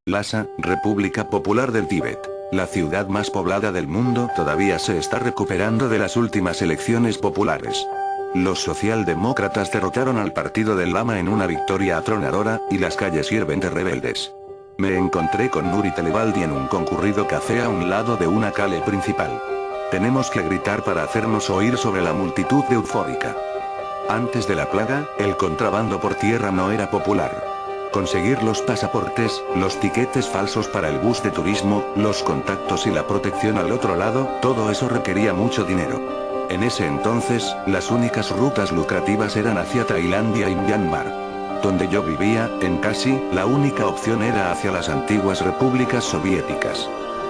Lhasa, República Popular del Tíbet. La ciudad más poblada del mundo todavía se está recuperando de las últimas elecciones populares. Los socialdemócratas derrotaron al partido del Lama en una victoria atronadora, y las calles hierven de rebeldes. Me encontré con Nuri Telebaldi en un concurrido café a un lado de una calle principal. Tenemos que gritar para hacernos oír sobre la multitud de eufórica. Antes de la plaga, el contrabando por tierra no era popular. Conseguir los pasaportes, los tiquetes falsos para el bus de turismo, los contactos y la protección al otro lado, todo eso requería mucho dinero. En ese entonces, las únicas rutas lucrativas eran hacia Tailandia y Myanmar. Donde yo vivía, en Kashi, la única opción era hacia las antiguas repúblicas soviéticas.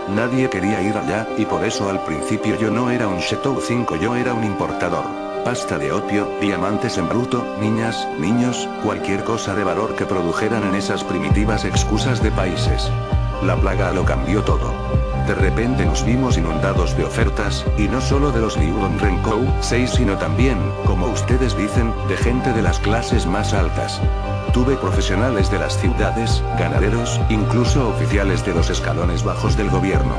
Nadie quería ir allá, y por eso al principio yo no era un Chateau 5, yo era un importador. Pasta de opio, diamantes en bruto, niñas, niños, cualquier cosa de valor que produjeran en esas primitivas excusas de países. La plaga lo cambió todo. De repente nos vimos inundados de ofertas, y no solo de los Liudon Renkou 6 sino también, como ustedes dicen, de gente de las clases más altas. Tuve profesionales de las ciudades, ganaderos, incluso oficiales de los escalones bajos del gobierno.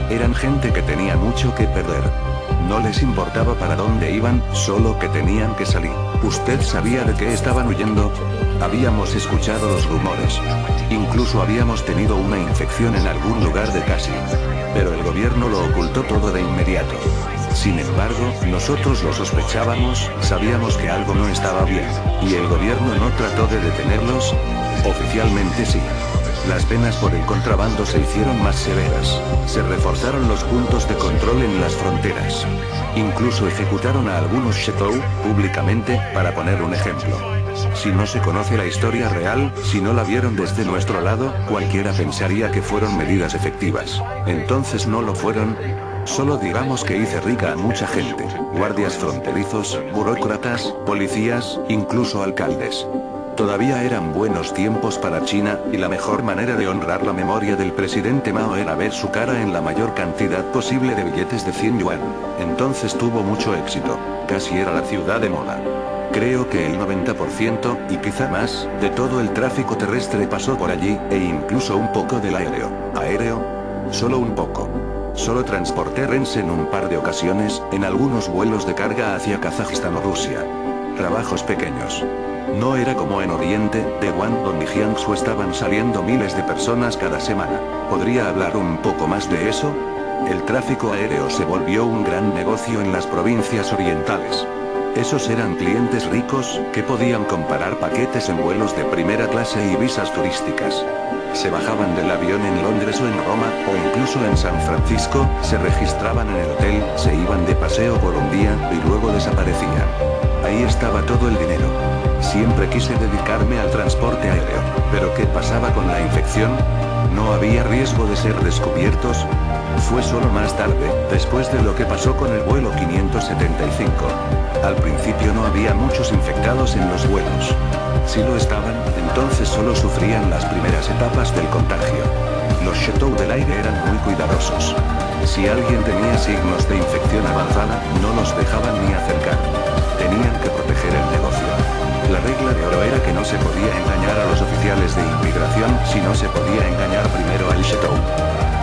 Eran gente que tenía mucho que perder. No les importaba para dónde iban, solo que tenían que salir. ¿Usted sabía de qué estaban huyendo? Habíamos escuchado los rumores. Incluso habíamos tenido una infección en algún lugar de Kashi. Pero el gobierno lo ocultó todo de inmediato. Sin embargo, nosotros lo sospechábamos, sabíamos que algo no estaba bien. ¿Y el gobierno no trató de detenerlos? Oficialmente sí. Las penas por el contrabando se hicieron más severas. Se reforzaron los puntos de control en las fronteras. Incluso ejecutaron a algunos Chateau, públicamente, para poner un ejemplo. Si no se conoce la historia real, si no la vieron desde nuestro lado, cualquiera pensaría que fueron medidas efectivas. Entonces no lo fueron. Solo digamos que hice rica a mucha gente. Guardias fronterizos, burócratas, policías, incluso alcaldes. Todavía eran buenos tiempos para China, y la mejor manera de honrar la memoria del presidente Mao era ver su cara en la mayor cantidad posible de billetes de 100 yuan. Entonces tuvo mucho éxito. Casi era la ciudad de moda. Creo que el 90%, y quizá más, de todo el tráfico terrestre pasó por allí, e incluso un poco del aéreo. ¿Aéreo? Solo un poco. Solo transporté rens en un par de ocasiones, en algunos vuelos de carga hacia Kazajistán o Rusia. Trabajos pequeños. No era como en Oriente, de Guangdong y Jiangsu estaban saliendo miles de personas cada semana. ¿Podría hablar un poco más de eso? El tráfico aéreo se volvió un gran negocio en las provincias orientales. Esos eran clientes ricos, que podían comprar paquetes en vuelos de primera clase y visas turísticas. Se bajaban del avión en Londres o en Roma, o incluso en San Francisco, se registraban en el hotel, se iban de paseo por un día, y luego desaparecían. Ahí estaba todo el dinero. Siempre quise dedicarme al transporte aéreo. ¿Pero qué pasaba con la infección? ¿No había riesgo de ser descubiertos? Fue solo más tarde, después de lo que pasó con el vuelo 575. Al principio no había muchos infectados en los vuelos. Si lo estaban, entonces solo sufrían las primeras etapas del contagio. Los Chateau del aire eran muy cuidadosos. Si alguien tenía signos de infección avanzada, no los dejaban ni acercar. Tenían que proteger el negocio. La regla de oro era que no se podía engañar a los oficiales de inmigración si no se podía engañar primero al Chateau.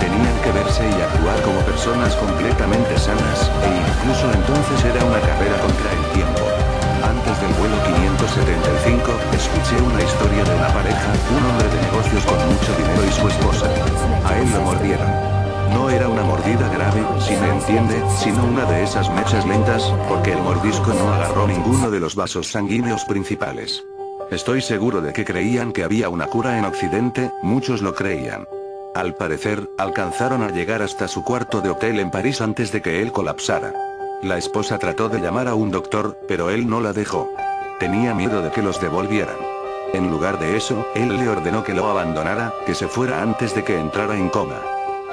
Tenían que verse y actuar como personas completamente sanas, e incluso entonces era una carrera contra el tiempo. Antes del vuelo 575, escuché una historia de una pareja, un hombre de negocios con mucho dinero y su esposa. A él lo mordieron. No era una mordida grave, si me entiende, sino una de esas mechas lentas, porque el mordisco no agarró ninguno de los vasos sanguíneos principales. Estoy seguro de que creían que había una cura en Occidente, muchos lo creían. Al parecer, alcanzaron a llegar hasta su cuarto de hotel en París antes de que él colapsara. La esposa trató de llamar a un doctor, pero él no la dejó. Tenía miedo de que los devolvieran. En lugar de eso, él le ordenó que lo abandonara, que se fuera antes de que entrara en coma.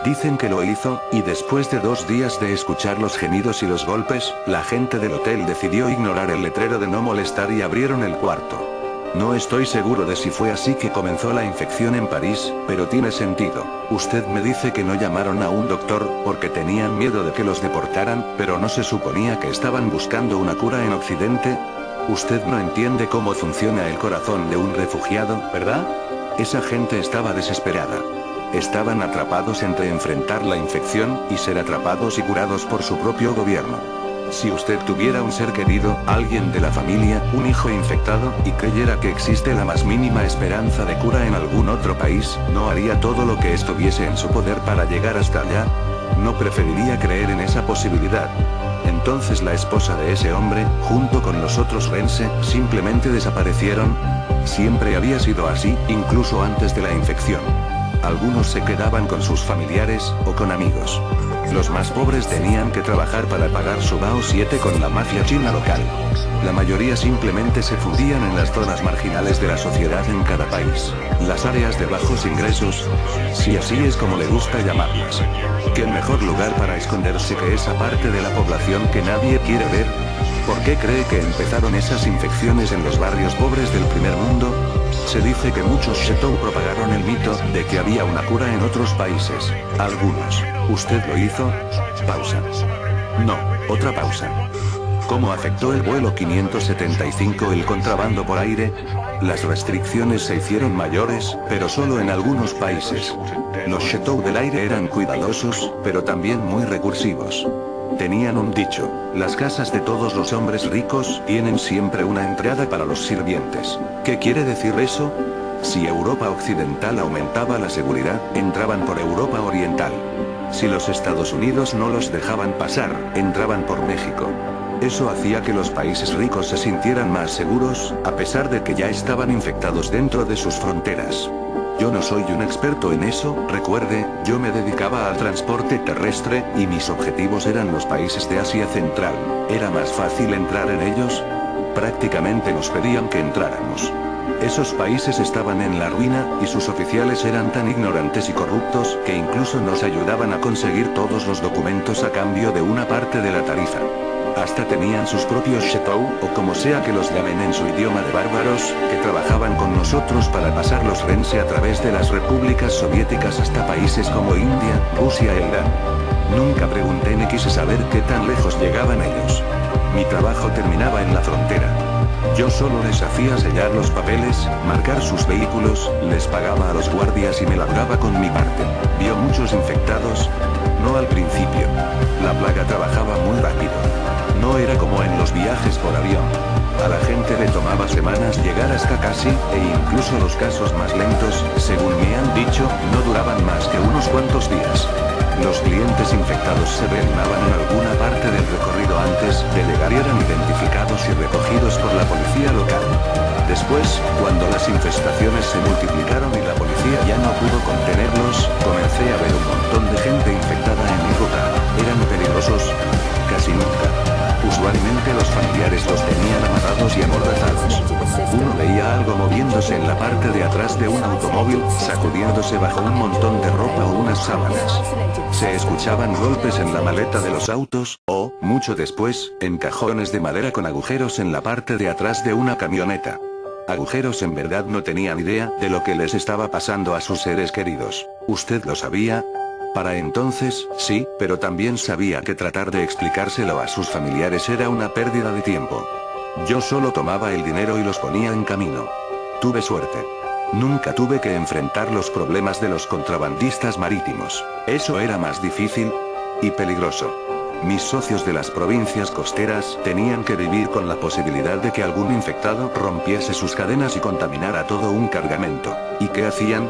Dicen que lo hizo, y después de 2 días de escuchar los gemidos y los golpes, la gente del hotel decidió ignorar el letrero de no molestar y abrieron el cuarto. No estoy seguro de si fue así que comenzó la infección en París, pero tiene sentido. Usted me dice que no llamaron a un doctor, porque tenían miedo de que los deportaran, pero no se suponía que estaban buscando una cura en Occidente. Usted no entiende cómo funciona el corazón de un refugiado, ¿verdad? Esa gente estaba desesperada. Estaban atrapados entre enfrentar la infección y ser atrapados y curados por su propio gobierno. Si usted tuviera un ser querido, alguien de la familia, un hijo infectado, y creyera que existe la más mínima esperanza de cura en algún otro país, ¿no haría todo lo que estuviese en su poder para llegar hasta allá? ¿No preferiría creer en esa posibilidad? Entonces la esposa de ese hombre, junto con los otros Rense, simplemente desaparecieron. Siempre había sido así, incluso antes de la infección. Algunos se quedaban con sus familiares, o con amigos. Los más pobres tenían que trabajar para pagar su Bao 7 con la mafia china local. La mayoría simplemente se fundían en las zonas marginales de la sociedad en cada país. Las áreas de bajos ingresos, si así es como le gusta llamarlas. ¿Qué mejor lugar para esconderse que esa parte de la población que nadie quiere ver? ¿Por qué cree que empezaron esas infecciones en los barrios pobres del primer mundo? Se dice que muchos Shetou propagaron el mito de que había una cura en otros países. Algunos. ¿Usted lo hizo? Pausa. No, otra pausa. ¿Cómo afectó el vuelo 575 el contrabando por aire? Las restricciones se hicieron mayores, pero solo en algunos países. Los Shetou del aire eran cuidadosos, pero también muy recursivos. Tenían un dicho: las casas de todos los hombres ricos tienen siempre una entrada para los sirvientes. ¿Qué quiere decir eso? Si Europa Occidental aumentaba la seguridad, entraban por Europa Oriental. Si los Estados Unidos no los dejaban pasar, entraban por México. Eso hacía que los países ricos se sintieran más seguros, a pesar de que ya estaban infectados dentro de sus fronteras. Yo no soy un experto en eso, recuerde, yo me dedicaba al transporte terrestre, y mis objetivos eran los países de Asia Central. ¿Era más fácil entrar en ellos? Prácticamente nos pedían que entráramos. Esos países estaban en la ruina, y sus oficiales eran tan ignorantes y corruptos, que incluso nos ayudaban a conseguir todos los documentos a cambio de una parte de la tarifa. Hasta tenían sus propios Shetou, o como sea que los llamen en su idioma de bárbaros, que trabajaban con nosotros para pasar los Rense a través de las repúblicas soviéticas hasta países como India, Rusia e Irán. Nunca pregunté ni quise saber qué tan lejos llegaban ellos. Mi trabajo terminaba en la frontera. Yo solo les hacía sellar los papeles, marcar sus vehículos, les pagaba a los guardias y me largaba con mi parte. ¿Vio muchos infectados? No al principio. La plaga trabajaba muy rápido. No era como en los viajes por avión. A la gente le tomaba semanas llegar hasta casi, e incluso los casos más lentos, según me han dicho, no duraban más que unos cuantos días. Los clientes infectados se reanimaban en alguna parte del recorrido antes de llegar y eran identificados y recogidos por la policía local. Después, cuando las infestaciones se multiplicaron y la policía ya no pudo contenerlos, comencé a ver un montón de gente infectada en mi ruta. ¿Eran peligrosos? Casi nunca. Usualmente los familiares los tenían amarrados y amordazados. Uno veía algo moviéndose en la parte de atrás de un automóvil, sacudiéndose bajo un montón de ropa o unas sábanas. Se escuchaban golpes en la maleta de los autos, o, mucho después, en cajones de madera con agujeros en la parte de atrás de una camioneta. Agujeros en verdad no tenían idea de lo que les estaba pasando a sus seres queridos. ¿Usted lo sabía? Para entonces, sí, pero también sabía que tratar de explicárselo a sus familiares era una pérdida de tiempo. Yo solo tomaba el dinero y los ponía en camino. Tuve suerte. Nunca tuve que enfrentar los problemas de los contrabandistas marítimos. Eso era más difícil y peligroso. Mis socios de las provincias costeras tenían que vivir con la posibilidad de que algún infectado rompiese sus cadenas y contaminara todo un cargamento. ¿Y qué hacían?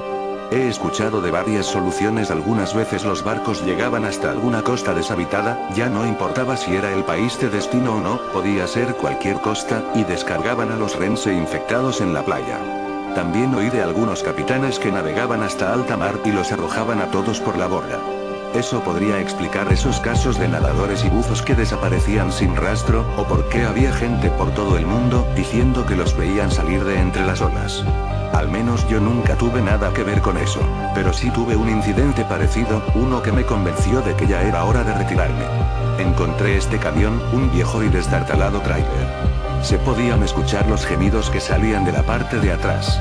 He escuchado de varias soluciones. Algunas veces los barcos llegaban hasta alguna costa deshabitada, ya no importaba si era el país de destino o no, podía ser cualquier costa, y descargaban a los Rense infectados en la playa. También oí de algunos capitanes que navegaban hasta alta mar y los arrojaban a todos por la borda. Eso podría explicar esos casos de nadadores y buzos que desaparecían sin rastro, o por qué había gente por todo el mundo diciendo que los veían salir de entre las olas. Al menos yo nunca tuve nada que ver con eso, pero sí tuve un incidente parecido, uno que me convenció de que ya era hora de retirarme. Encontré este camión, un viejo y destartalado tráiler. Se podían escuchar los gemidos que salían de la parte de atrás.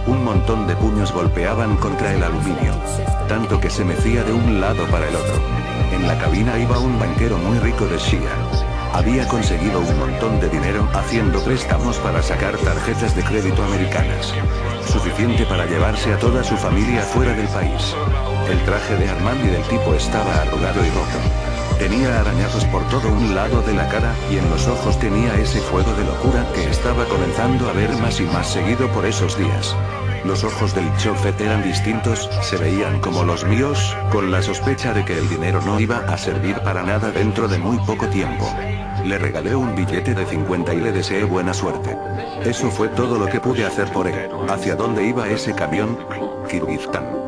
Un montón de puños golpeaban contra el aluminio, tanto que se mecía de un lado para el otro. En la cabina iba un banquero muy rico de Shia. Había conseguido un montón de dinero haciendo préstamos para sacar tarjetas de crédito americanas. Suficiente para llevarse a toda su familia fuera del país. El traje de Armandi del tipo estaba arrugado y roto. Tenía arañazos por todo un lado de la cara, y en los ojos tenía ese fuego de locura que estaba comenzando a ver más y más seguido por esos días. Los ojos del chofer eran distintos, se veían como los míos, con la sospecha de que el dinero no iba a servir para nada dentro de muy poco tiempo. Le regalé un billete de 50 y le deseé buena suerte. Eso fue todo lo que pude hacer por él. ¿Hacia dónde iba ese camión? Kirguistán.